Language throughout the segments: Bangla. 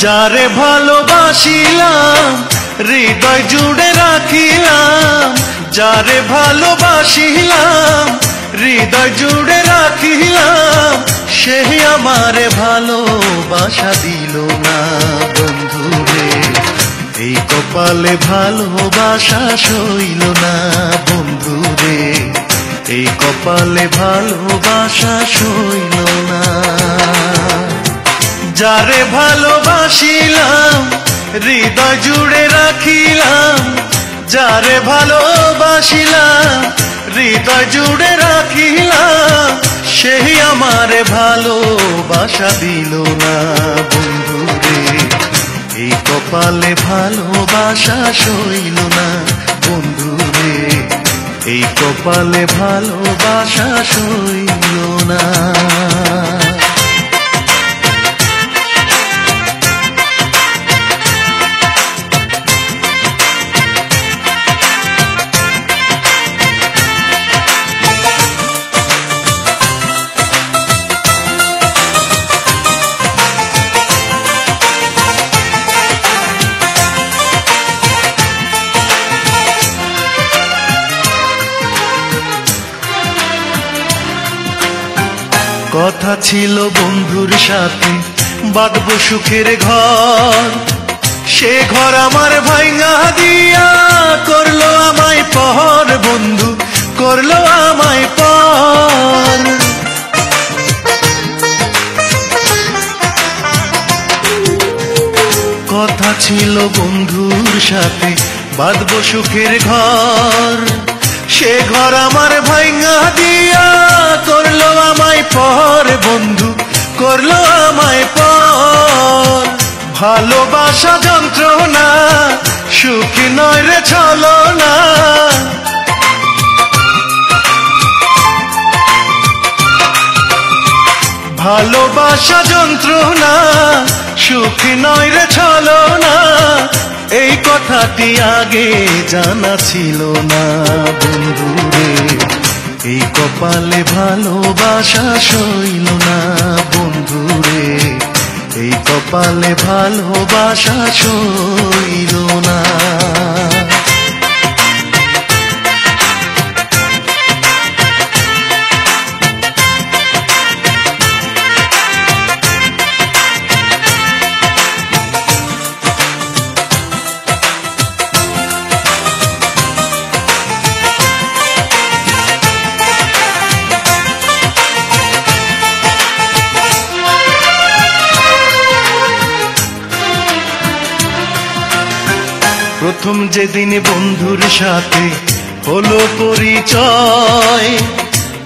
যারে ভালোবাসিলাম হৃদয় জুড়ে রাখিলাম, যারে ভালোবাসিলাম হৃদয় জুড়ে রাখিলাম, সেই আমারে ভালোবাসা দিল না বন্ধুরে। এই কপালে ভালোবাসা সইল না বন্ধুরে, এই কপালে ভালোবাসা সইল না। যারে ভালোবাসিলাম হৃদয় জুড়ে রাখিলাম, যারে ভালোবাসিলাম হৃদয় জুড়ে রাখিলাম, সেই আমারে ভালোবাসা দিল না বন্ধুরে। এই কপালে ভালোবাসা সইল না বন্ধুরে, এই কপালে ভালোবাসা সইল না। কথা ছিল বন্ধুর সাথে বাঁধবো সুখের ঘর, সে ঘর আমার ভাঙা দিয়া করলো আমায় পর, বন্ধু করলো আমায় পর। কথা ছিল বন্ধুর সাথে বাঁধবো সুখের ঘর, সে ঘর আমার ভাঙা দিয়া করলো আমায় পর, বন্ধু করলো আমায় পর। ভালোবাসা যন্ত্রণা সুখী নয় রে ছলনা, ভালোবাসা যন্ত্রণা সুখী নয় রে ছলনা, এই কথাটি আগে জানা ছিল না বন্ধুরে। এই কপালে ভালোবাসা সইল না বন্ধুরে, এই কপালে ভালোবাসা সইল না। প্রথম যেদিন বন্ধুর সাথে হলো পরিচয়,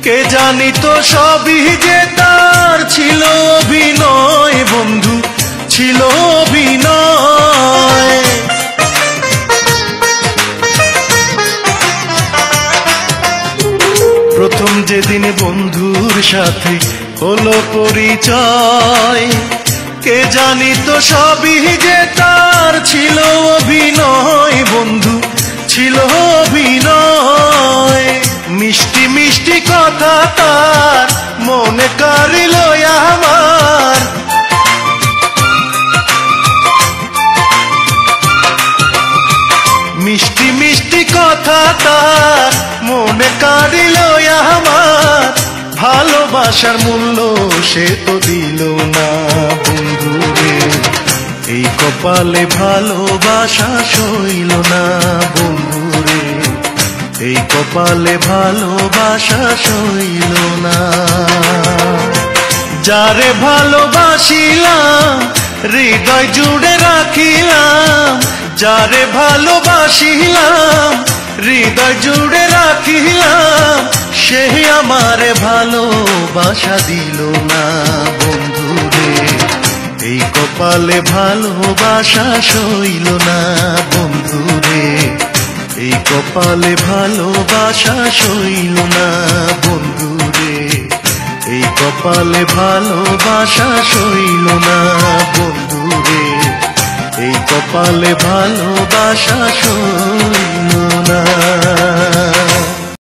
কে জানি তো সবই যে তার ছিল অভিনয়, বন্ধু ছিল অভিনয়। প্রথম যেদিন বন্ধুর সাথে হলো পরিচয়, কে জানি তো সবই যে তার ছিল অভিনয়, বন্ধু ছিল অভিনয়। মিষ্টি মিষ্টি কথা তার মনে কাড়িল আমার, মিষ্টি মিষ্টি কথা তার মনে কাড়িল আমার। ভালোবাসার মূল্য সে তো দিল না বন্ধুরে, এই কপালে ভালোবাসা সইল না বন্ধুরে, এই কপালে ভালোবাসা সইল না। যারে ভালোবাসিলাম হৃদয় জুড়ে রাখিলাম, যারে ভালোবাসিলাম হৃদয় জুড়ে রাখিলাম, সেই আমারে ভালোবাসা দিল না বন্ধুরে। এই কপালে ভালোবাসা সইল না বন্ধুরে, এই কপালে ভালোবাসা সইল না বন্ধুরে, এই কপালে ভালোবাসা সইল না বন্ধুরে, এই কপালে ভালোবাসা সইল না।